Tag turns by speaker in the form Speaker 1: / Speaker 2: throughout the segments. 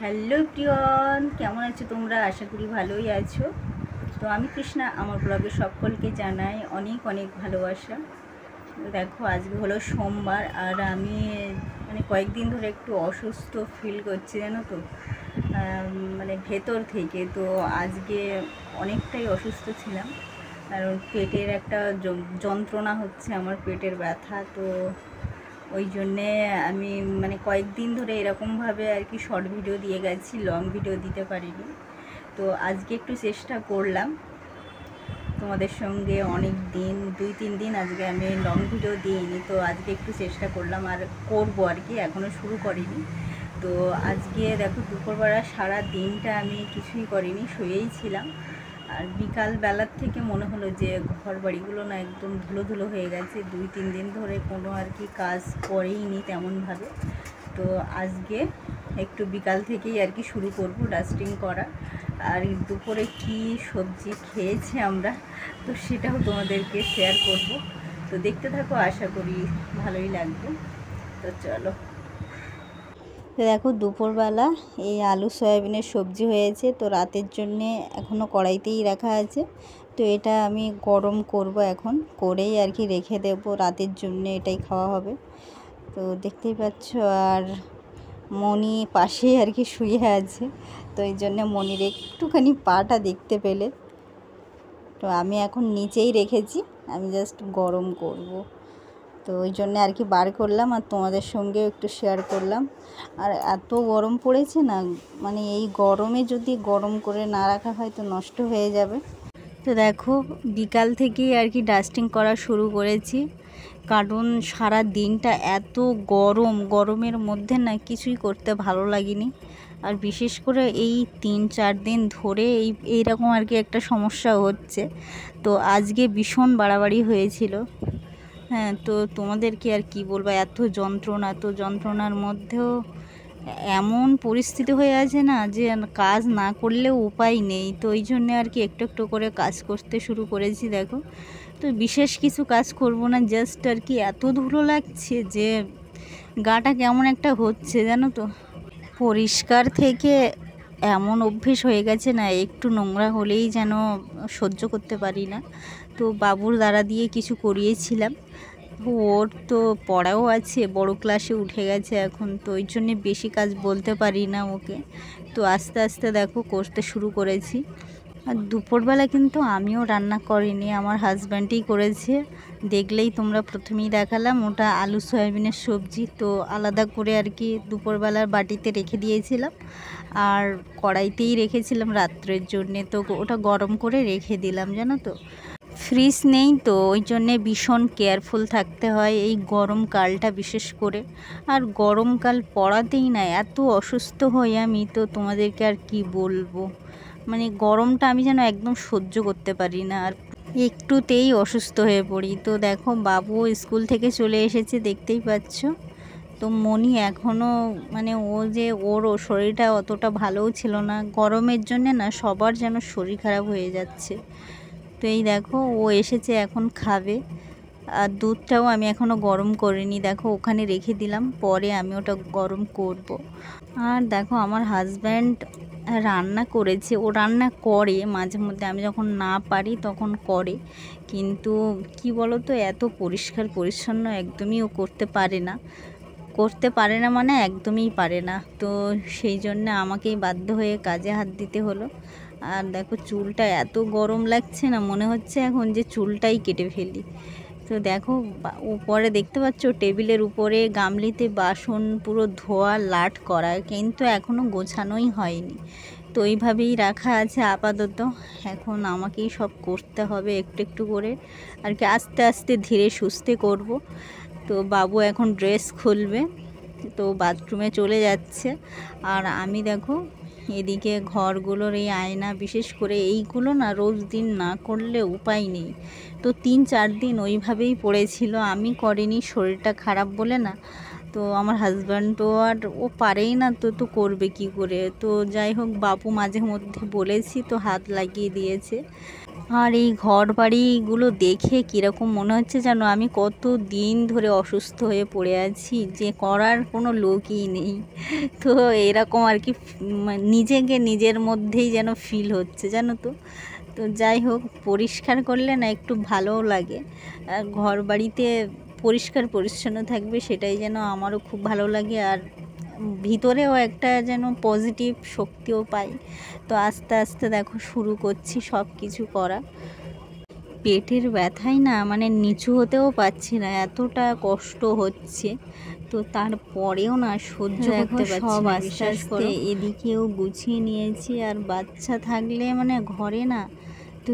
Speaker 1: Hello প্রিয়ন, কেমন আছো তোমরা? আশা করি ভালোই আছো। তো আমি কৃষ্ণা, আমার ব্লগে সকলকে জানাই অনেক অনেক ভালোবাসা। দেখো, আজকে হলো সোমবার, আর আমি কয়েকদিন ধরে একটু অসুস্থ ফিল করছি, জানো তো, মানে ভেতর থেকে। তো আজকে অনেকটাই অসুস্থ ছিলাম, কারণ পেটের একটা যন্ত্রণা হচ্ছে, আমার পেটের ব্যথা। তো ওই জন্যে আমি কয়েকদিন ধরে এরকমভাবে আর কি শর্ট ভিডিও দিয়ে গেছি, লং ভিডিও দিতে পারিনি। তো আজকে একটু চেষ্টা করলাম তোমাদের সঙ্গে, অনেক দিন 2-3 দিন আজকে আমি লং ভিডিও দিইনি, তো আজকে একটু চেষ্টা করলাম, আর করবো আর কি, এখনও শুরু করিনি। তো আজকে দেখো, দুপুরবেলা সারা দিনটা আমি কিছুই করিনি, শুয়েই ছিলাম। আর বিকালবেলার থেকে মনে হলো যে ঘর বাড়িগুলো না একদম ধুলো ধুলো হয়ে গেছে, 2-3 দিন ধরে কোনো আর কি কাজ করেইনি তেমনভাবে। তো আজকে একটু বিকাল থেকেই আর কি শুরু করব ডাস্টিং করা। আর দুপুরে কি সবজি খেয়েছি আমরা, তো সেটাও তোমাদেরকে শেয়ার করব। তো দেখতে থাকো, আশা করি ভালোই লাগবে। তো চলো। তো দেখো, দুপুরবেলা এই আলু সয়াবিনের সবজি হয়েছে, তো রাতের জন্যে এখনও কড়াইতেই রাখা আছে। তো এটা আমি গরম করব, এখন করেই আর কি রেখে দেব, রাতের জন্য এটাই খাওয়া হবে। তো দেখতেই পাচ্ছ, আর মণি পাশেই আর কি শুয়ে আছে, তো এই জন্যে মণির একটুখানি পাটা দেখতে পেলে। তো আমি এখন নিচেই রেখেছি, আমি জাস্ট গরম করব, তো ওই জন্য আর কি বার করলাম, আর তোমাদের সঙ্গেও একটু শেয়ার করলাম। আর এত গরম পড়েছে না, মানে এই গরমে যদি গরম করে না রাখা হয় তো নষ্ট হয়ে যাবে। তো দেখো, বিকাল থেকেই আর কি ডাস্টিং করা শুরু করেছি, কারণ সারা দিনটা এত গরমের মধ্যে না কিছুই করতে ভালো লাগেনি। আর বিশেষ করে এই 3-4 দিন ধরে এইরকম আর কি একটা সমস্যা হচ্ছে। তো আজকে ভীষণ বাড়াবাড়ি হয়েছিল। হ্যাঁ, তো তোমাদেরকে আর কি বলবো, এত যন্ত্রণার মধ্যেও এমন পরিস্থিতি হয়ে আছে না, যে কাজ না করলেও উপায় নেই। তো ওই জন্যে আর কি একটু একটু করে কাজ করতে শুরু করেছি। দেখো, তো বিশেষ কিছু কাজ করব না, জাস্ট আর কি এত ধুলো লাগছে যে গাটা কেমন একটা হচ্ছে, জানো তো। পরিষ্কার থেকে এমন অভ্যেস হয়ে গেছে না, একটু নোংরা হলেই যেন সহ্য করতে পারি না। তো বাবুর দ্বারা দিয়ে কিছু করিয়েছিলাম, ওর তো পড়াও আছে, বড় ক্লাসে উঠে গেছে এখন, তো ওই জন্যে বেশি কাজ বলতে পারি না ওকে। তো আস্তে আস্তে দেখো করতে শুরু করেছি। আর দুপুরবেলা কিন্তু আমিও রান্না করিনি, আমার হাজব্যান্ডই করেছে। দেখলেই তোমরা প্রথমেই দেখালাম, ওটা আলু সয়াবিনের সবজি। তো আলাদা করে আর কি দুপুরবেলার বাটিতে রেখে দিয়েছিলাম, আর কড়াইতেই রেখেছিলাম রাত্রের জন্যে। তো ওটা গরম করে রেখে দিলাম, জানো তো। ফ্রিজ নেই, তো ওই জন্যে ভীষণ কেয়ারফুল থাকতে হয় এই গরমকালটা বিশেষ করে। আর গরমকাল পড়াতেই না এত অসুস্থ হই আমি, তো তোমাদেরকে আর কি বলবো। মানে গরমটা আমি যেন একদম সহ্য করতে পারি না, আর একটুতেই অসুস্থ হয়ে পড়ি। তো দেখো, বাবু স্কুল থেকে চলে এসেছে, দেখতেই পাচ্ছ। তো মনি এখনও ওর শরীরটা অতটা ভালোও ছিল না, গরমের জন্যে না সবার যেন শরীর খারাপ হয়ে যাচ্ছে। তো এই দেখো, ও এসেছে, এখন খাবে। আর দুধটাও আমি এখনও গরম করিনি, দেখো ওখানে রেখে দিলাম, পরে আমি ওটা গরম করব। আর দেখো, আমার হাজব্যান্ড রান্না করেছে, ও রান্না করে মাঝে মধ্যে, আমি যখন না পারি তখন করে। কিন্তু কি বলো তো, এত পরিষ্কার পরিচ্ছন্ন একদমই ও করতে পারে না, মানে একদমই পারে না। তো সেই জন্য আমাকেই বাধ্য হয়ে কাজে হাত দিতে হলো। আর দেখো, চুলটা এত গরম লাগছে না, মনে হচ্ছে এখন যে চুলটাই কেটে ফেলি। তো দেখো, উপরে দেখতে পাচ্ছ টেবিলের উপরে গামলিতে বাসন পুরো ধোয়া লাট করা, কিন্তু এখনও গোছানোই হয়নি। তো এইভাবেই রাখা আছে আপাতত। এখন আমাকেই সব করতে হবে একটু একটু করে আর কি, আস্তে আস্তে ধীরে সুস্থে করব। তো বাবু এখন ড্রেস খুলবে, তো বাথরুমে চলে যাচ্ছে। আর আমি দেখো, এদিকে ঘরগুলোর এই আয়না, বিশেষ করে এইগুলো না রোজ দিন না করলে উপায় নেই। তো 3-4 দিন ওইভাবেই পড়েছিল, আমি করিনি, শরীরটা খারাপ বলে না। তো আমার হাজব্যান্ডও আর ও পারেই না, তো করবে কি করে। তো যাই হোক, বাপু মাঝে মধ্যে বলেছি তো হাত লাগিয়ে দিয়েছে। আর এই ঘর বাড়িগুলো দেখে কীরকম মনে হচ্ছে জানো, আমি কত দিন ধরে অসুস্থ হয়ে পড়ে আছি, যে করার কোনো লোকই নেই। তো এরকম আর কি নিজেকে নিজের মধ্যেই যেন ফিল হচ্ছে জানো তো। তো যাই হোক, পরিষ্কার করলে না একটু ভালোও লাগে। ঘর বাড়িতে পরিষ্কার পরিচ্ছন্ন থাকবে সেটাই যেন আমারও খুব ভালো লাগে, আর ভিতরেও একটা যেন পজিটিভ শক্তিও পাই। তো আস্তে আস্তে দেখো শুরু করছি সব কিছু করা। পেটের ব্যথায় না মানে নিচু হতেও পারছি না, এতটা কষ্ট হচ্ছে। তো তারপরেও না সহ্য করতে পারছি না, আস্তে আস্তে এদিকেও গুছিয়ে নিয়েছি। আর বাচ্চা থাকলে মানে ঘরে না তো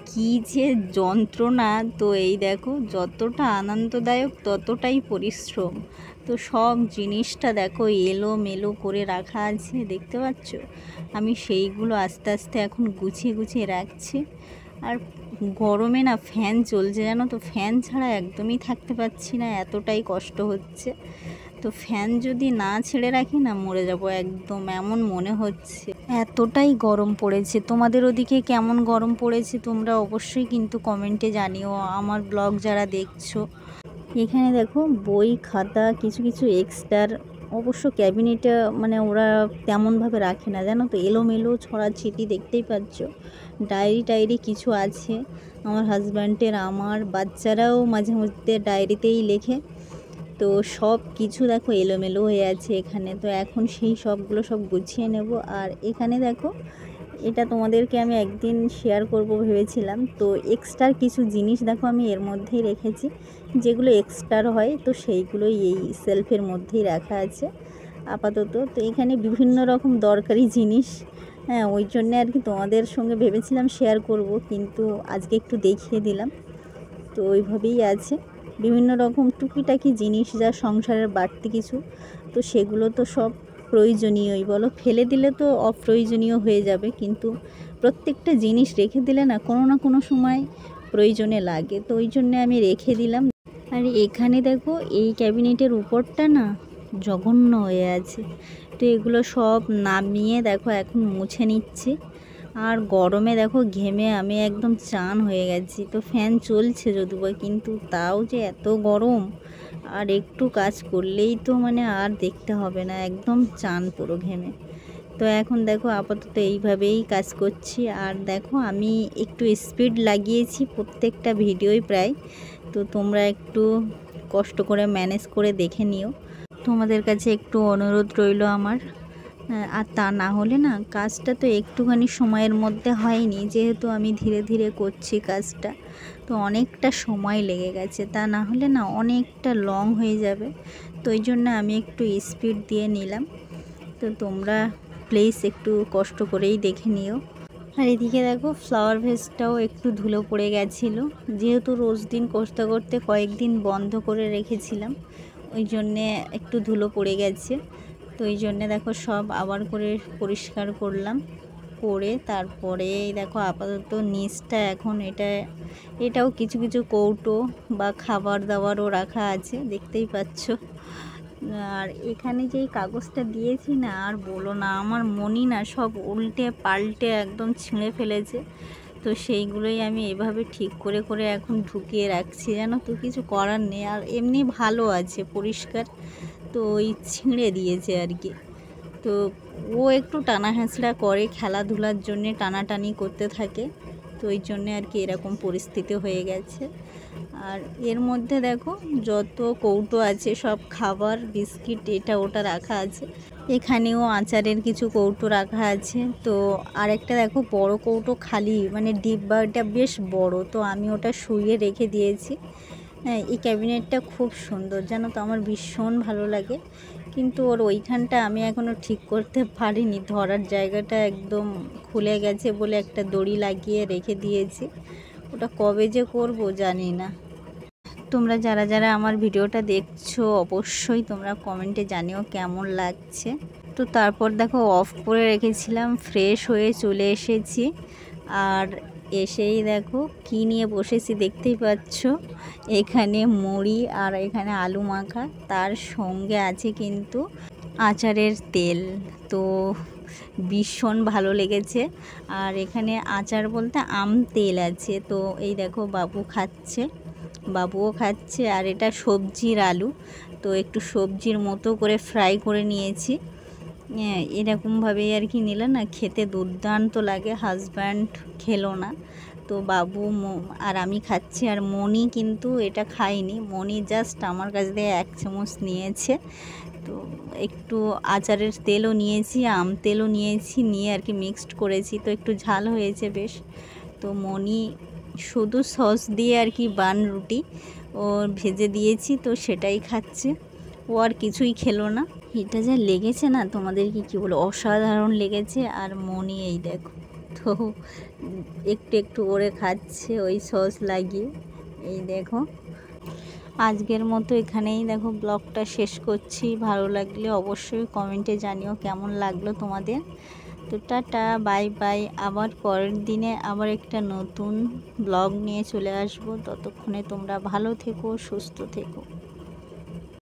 Speaker 1: কী যে যন্ত্রণা। তো এই দেখো, যতটা আনন্দদায়ক ততটাই পরিশ্রম। তো সব জিনিসটা দেখো এলোমেলো করে রাখা আছে, দেখতে পাচ্ছ। আমি সেইগুলো আস্তে আস্তে এখন গুছিয়ে গুছিয়ে রাখছি। আর গরমে না ফ্যান চলছে জানো তো, ফ্যান ছাড়া একদমই থাকতে পারছি না, এতটাই কষ্ট হচ্ছে। তো ফ্যান যদি না ছেড়ে রাখি না মরে যাব একদম, এমন মনে হচ্ছে। এতটাই গরম পড়েছে। তোমাদের ওদিকে কেমন গরম পড়েছে তোমরা অবশ্যই কিন্তু কমেন্টে জানিও, আমার ব্লগ যারা দেখছো। এখানে দেখো বই খাতা কিছু কিছু এক্সট্রার, অবশ্য ক্যাবিনেটে মানে ওরা তেমনভাবে রাখে না জানো তো, এলোমেলো ছড়াছিটি, দেখতেই পাচ্ছ। ডায়েরি কিছু আছে আমার হাজব্যান্ডের, আমার বাচ্চারাও মাঝে মধ্যে ডায়েরিতেই লেখে। তো সব কিছু দেখো এলোমেলো হয়ে আছে এখানে। তো এখন সেই সবগুলো সব গুছিয়ে নেব। আর এখানে দেখো, এটা তোমাদেরকে আমি একদিন শেয়ার করব ভেবেছিলাম। তো এক্সট্রা কিছু জিনিস দেখো আমি এর মধ্যেই রেখেছি, যেগুলো এক্সট্রা হয় তো সেইগুলোই এই সেলফের মধ্যেই রাখা আছে আপাতত। তো এখানে বিভিন্ন রকম দরকারি জিনিস, হ্যাঁ ওই জন্যে আর কি তোমাদের সঙ্গে ভেবেছিলাম শেয়ার করব, কিন্তু আজকে একটু দেখিয়ে দিলাম। তো ওইভাবেই আছে বিভিন্ন রকম টুকিটাকি জিনিস, যা সংসারের বাড়তি কিছু। তো সেগুলো তো সব প্রয়োজনীয়ই বলো, ফেলে দিলে তো অপ্রয়োজনীয় হয়ে যাবে, কিন্তু প্রত্যেকটা জিনিস রেখে দিলে না কোনো সময় প্রয়োজনে লাগে। তো ওই জন্যে আমি রেখে দিলাম। আর এখানে দেখো এই ক্যাবিনেটের উপরটা না জঘন্য হয়ে আছে। তো এগুলো সব নামিয়ে দেখো এখন মুছে নিচ্ছি। আর গরমে দেখো ঘেমে আমি একদম চান হয়ে গেছি। তো ফ্যান চলছে যদিও, কিন্তু তাও যে এত গরম, আর একটু কাজ করলেই তো মানে আর দেখতে হবে না, একদম চান পুরো ঘেমে। তো এখন দেখো আপাতত এইভাবেই কাজ করছি। আর দেখো আমি একটু স্পিড লাগিয়েছি প্রত্যেকটা ভিডিওই প্রায়। তো তোমরা একটু কষ্ট করে ম্যানেজ করে দেখে নিও, তোমাদের কাছে একটু অনুরোধ রইল আমার। আর তা না হলে না কাজটা তো একটুখানি সময়ের মধ্যে হয়নি, যেহেতু আমি ধীরে ধীরে করছি কাজটা, তো অনেকটা সময় লেগে গেছে। তা না হলে না অনেকটা লং হয়ে যাবে। তো ওই জন্য আমি একটু স্পিড দিয়ে নিলাম। তো তোমরা প্লিজ একটু কষ্ট করেই দেখে নিও। আর এদিকে দেখো ফ্লাওয়ার ভেসটাও একটু ধুলো পড়ে গেছিলো, যেহেতু রোজ দিন করতে করতে কয়েকদিন বন্ধ করে রেখেছিলাম, ওই জন্যে একটু ধুলো পড়ে গেছে। তো ওই জন্যে দেখো সব আবার করে পরিষ্কার করলাম, করে তারপরে দেখো আপাতত নিচটা এখন এটাও কিছু কিছু কৌটো বা খাবার দাবারও রাখা আছে, দেখতেই পাচ্ছ। আর এখানে যেই কাগজটা দিয়েছি না, আর বলো না, আমার মনি না সব উল্টে পাল্টে একদম ছিঁড়ে ফেলেছে। তো সেইগুলোই আমি এভাবে ঠিক করে করে এখন ঢুকিয়ে রাখছি, জানো তো, কিছু করার নেই। আর এমনি ভালো আছে পরিষ্কার, তো ওই ছিঁড়ে দিয়েছে আর কি। তো ও একটু টানা হেঁচড়া করে, খেলাধুলার জন্যে টানাটানি করতে থাকে, তো ওই জন্যে আর কি এরকম পরিস্থিতি হয়ে গেছে। আর এর মধ্যে দেখো যত কৌটো আছে সব খাবার বিস্কিট এটা ওটা রাখা আছে। এখানেও আচারের কিছু কৌটো রাখা আছে। তো আরেকটা দেখো বড় কৌটো খালি, মানে ডিব্বাটা বেশ বড়, তো আমি ওটা শুইয়ে রেখে দিয়েছি। হ্যাঁ, এই ক্যাবিনেটটা খুব সুন্দর জানো তো, আমার ভীষণ ভালো লাগে। কিন্তু ওর ওইখানটা আমি এখনও ঠিক করতে পারিনি, ধরার জায়গাটা একদম খুলে গেছে বলে একটা দড়ি লাগিয়ে রেখে দিয়েছি, ওটা কবে যে করব জানি না। তোমরা যারা যারা আমার ভিডিওটা দেখছো অবশ্যই তোমরা কমেন্টে জানিও কেমন লাগছে। তো তারপর দেখো অফ করে রেখেছিলাম, ফ্রেশ হয়ে চলে এসেছি। আর এসেই দেখো কি নিয়ে বসেছি দেখতেই পাচ্ছ, এখানে মুড়ি আর এখানে আলু মাখা, তার সঙ্গে আছে কিন্তু আচারের তেল। তো ভীষণ ভালো লেগেছে। আর এখানে আচার বলতে আম তেল আছে। তো এই দেখো বাবু খাচ্ছে, বাবুও খাচ্ছে। আর এটা সবজির আলু, তো একটু সবজির মতো করে ফ্রাই করে নিয়েছি। এরকমভাবেই আর কি নিলে না খেতে দুর্দান্ত লাগে। হাজব্যান্ড খেলো না, তো বাবু আর আমি খাচ্ছি। আর মনি কিন্তু এটা খায়নি, মনি জাস্ট আমার কাছ থেকে 1 চামচ নিয়েছে। তো একটু আচারের তেলও নিয়েছি, আম তেলও নিয়েছি, নিয়ে আর কি মিক্সড করেছি, তো একটু ঝাল হয়েছে বেশ। তো মনি শুধু সস দিয়ে আর কি বান রুটি ও ভেজে দিয়েছি, তো সেটাই খাচ্ছে। ও আর কিছুই খেলো না। এটা যা লেগেছে না তোমাদেরকে কী বলো, অসাধারণ লেগেছে। আর মনি এই দেখো, তো একটু একটু করে খাচ্ছে ওই সস লাগিয়ে। এই দেখো, আজকের মতো এখানেই দেখো ব্লগটা শেষ করছি। ভালো লাগলে অবশ্যই কমেন্টে জানিও কেমন লাগলো তোমাদের। তো টাটা, বাই বাই। আবার পরের দিনে আবার একটা নতুন ব্লগ নিয়ে চলে আসবো। ততক্ষণে তোমরা ভালো থেকো, সুস্থ থেকো।